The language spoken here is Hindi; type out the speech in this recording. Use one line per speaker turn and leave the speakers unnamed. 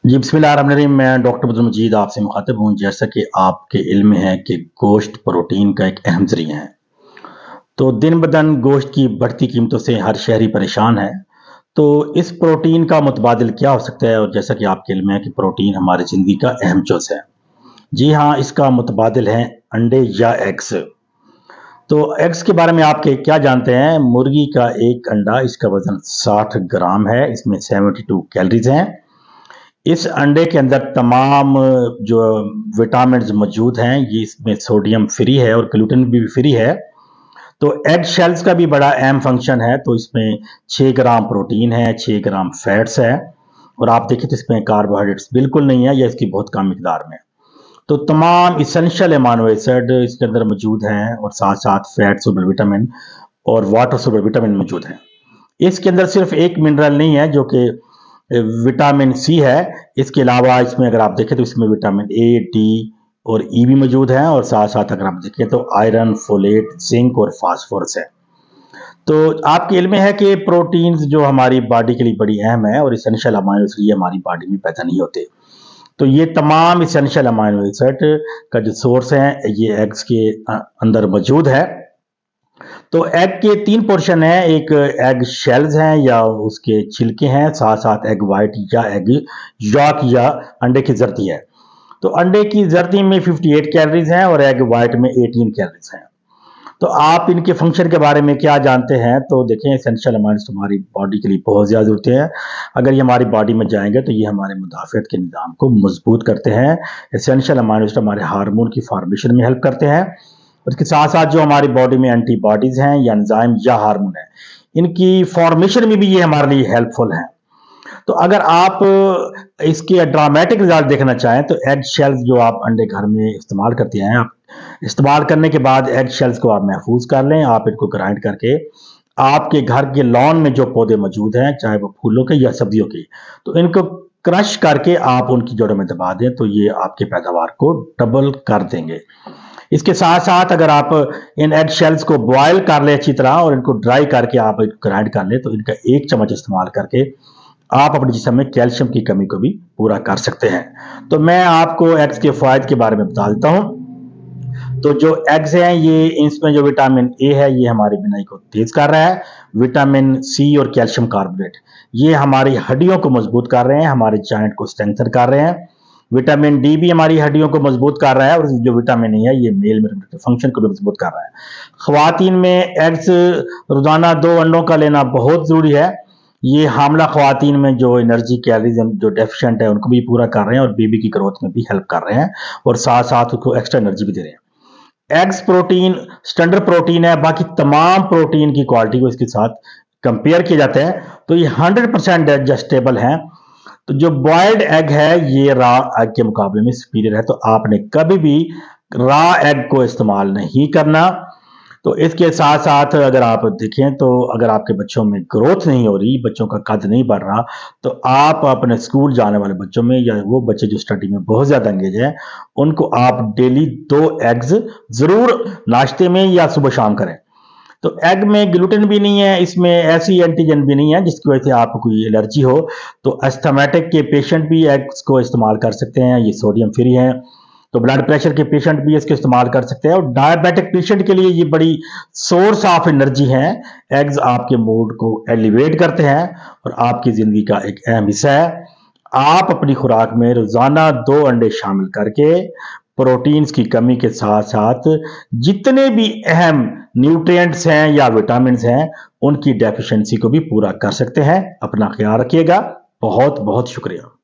जी, बिस्मिल्लाहिर्रहमानिर्रहीम। मैं डॉक्टर अब्दुल मजीद आपसे मुखातिब हूँ। जैसा कि आपके इल्म में है कि गोश्त प्रोटीन का एक अहम ज़रिया है। तो दिन-ब-दिन गोश्त की बढ़ती कीमतों से हर शहरी परेशान है। तो इस प्रोटीन का मुतबादिल क्या हो सकता है? और जैसा कि आपके इल्म में है कि प्रोटीन हमारी ज़िंदगी का अहम जुज़ है। जी हाँ, इसका मुतबादिल है अंडे या एग्स। तो एग्स के बारे में आप क्या जानते हैं? मुर्गी का एक अंडा, इसका वज़न 60 ग्राम है, इसमें 72 कैलोरीज़ हैं। इस अंडे के अंदर तमाम जो विटामिन्स मौजूद हैं, ये इसमें सोडियम फ्री है और ग्लूटेन भी फ्री है। तो एग शेल्स का भी बड़ा अहम फंक्शन है। तो इसमें 6 ग्राम प्रोटीन है, 6 ग्राम फैट्स है और आप देखें तो इसमें कार्बोहाइड्रेट्स बिल्कुल नहीं है या इसकी बहुत कम मिकदार में। तो तमाम इसेंशियल अमाइनो एसिड इसके अंदर मौजूद हैं और साथ-साथ फैट सोल्यूबल विटामिन और वाटर सोल्यूबल विटामिन मौजूद हैं। इसके अंदर सिर्फ एक मिनरल नहीं है जो कि विटामिन सी है। इसके अलावा इसमें अगर आप देखें तो इसमें विटामिन ए, डी और ई भी मौजूद है और साथ-साथ अगर आप देखें तो आयरन, फोलेट, जिंक और फास्फोरस है। तो आपके इल्म में है कि प्रोटीन्स जो हमारी बॉडी के लिए बड़ी अहम है और एसेंशियल अमाइनो एसिड ये हमारी बॉडी में पैदा नहीं होते। तो ये तमाम एसेंशियल अमाइनो एसिड का जो सोर्स है ये एग्स के अंदर मौजूद है। तो एग के 3 पोर्शन हैं, एक एग शेल्स हैं या उसके छिलके हैं, साथ-साथ एग व्हाइट या एग यॉक या अंडे की जर्दी है। तो अंडे की जर्दी में 58 कैलोरीज़ हैं और एग व्हाइट में 18 कैलोरीज़ हैं। तो आप इनके फंक्शन के बारे में क्या जानते हैं? तो देखें एसेंशियल अमाइन्स हमारी बॉडी के लिए बहुत ज़्यादा ज़रूरत है। अगर ये हमारी बॉडी में जाएँगे तो ये हमारे मुदाफ़ियत के निज़ाम को मज़बूत करते हैं। एसेंशियल अमाइनो एसिड हमारे हार्मोन की फ़ॉर्मेशन में हेल्प करते हैं। उसके साथ-साथ जो हमारी बॉडी में एंटीबॉडीज़ हैं या एंजाइम या हार्मोन हैं, इनकी फ़ॉर्मेशन में भी ये हमारे लिए हेल्पफुल हैं। तो अगर आप इसके ड्रामेटिक रिज़ल्ट देखना चाहें तो एग शेल्स जो आप अंडे घर में इस्तेमाल करते हैं, आप इस्तेमाल करने के बाद एग शेल्स को आप महफूज़ कर लें। आप इनको ग्राइंड करके आपके घर के लॉन में जो पौधे मौजूद हैं, चाहे वो फूलों के या सब्जियों के, तो इनको क्रश करके आप उनकी जड़ों में दबा दें, तो ये आपकी पैदावार को डबल कर देंगे। इसके साथ-साथ अगर आप इन एग शेल्स को बॉयल कर लें अच्छी तरह और इनको ड्राई करके आप ग्राइंड कर लें, तो इनका 1 चम्मच इस्तेमाल करके आप अपने जिस्म में कैल्शियम की कमी को भी पूरा कर सकते हैं। तो मैं आपको एग्स के फ़ायदे के बारे में बता देता हूँ। तो जो एग्स हैं ये इसमें जो विटामिन ए है ये हमारी बिनाई को तेज़ कर रहा है। विटामिन सी और कैल्शियम कार्बोनेट ये हमारी हड्डियों को मज़बूत कर रहे हैं, हमारे जॉइंट को स्ट्रेंथन कर रहे हैं। विटामिन डी भी हमारी हड्डियों को मज़बूत कर रहा है और जो विटामिन ए है ये मेल में रिप्रोडक्टिव फंक्शन को भी मज़बूत कर रहा है। ख़वातीन में एग्स रोज़ाना 2 अंडों का लेना बहुत ज़रूरी है। ये हामला ख़वातीन में जो एनर्जी कैलोरीज़ जो डेफ़िशिएंट है उनको भी पूरा कर रहे हैं और बेबी की ग्रोथ में भी हेल्प कर रहे हैं और साथ-साथ उसको एक्स्ट्रा एनर्जी भी दे रहे हैं। एग्स प्रोटीन स्टैंडर्ड प्रोटीन है, बाकी तमाम प्रोटीन की क्वालिटी को इसके साथ कंपेयर किया जाता है, तो ये 100% डाइजेस्टेबल हैं। तो जो बॉइल्ड एग है ये रॉ एग के मुकाबले में सुपीरियर है, तो आपने कभी भी रॉ एग को इस्तेमाल नहीं करना। तो इसके साथ-साथ अगर आप देखें तो अगर आपके बच्चों में ग्रोथ नहीं हो रही, बच्चों का कद नहीं बढ़ रहा, तो आप अपने स्कूल जाने वाले बच्चों में या वो बच्चे जो स्टडी में बहुत ज़्यादा एंगेज हैं, उनको आप डेली 2 एग्स ज़रूर नाश्ते में या सुबह-शाम करें। तो एग में ग्लूटेन भी नहीं है, इसमें ऐसी एंटीजन भी नहीं है जिसकी वजह से आपको कोई एलर्जी हो। तो अस्थमैटिक के पेशेंट भी एग्स को इस्तेमाल कर सकते हैं, ये सोडियम फ्री हैं। तो ब्लड प्रेशर के पेशेंट भी इसको इस्तेमाल कर सकते हैं और डायबिटिक पेशेंट के लिए ये बड़ी सोर्स ऑफ एनर्जी है। एग्स आपके मूड को एलिवेट करते हैं और आपकी ज़िंदगी का एक अहम हिस्सा है। आप अपनी खुराक में रोज़ाना 2 अंडे शामिल करके प्रोटीन्स की कमी के साथ-साथ जितने भी अहम न्यूट्रिएंट्स हैं या विटामिन्स हैं, उनकी डेफिशिएंसी को भी पूरा कर सकते हैं। अपना ख्याल रखिएगा। बहुत-बहुत शुक्रिया।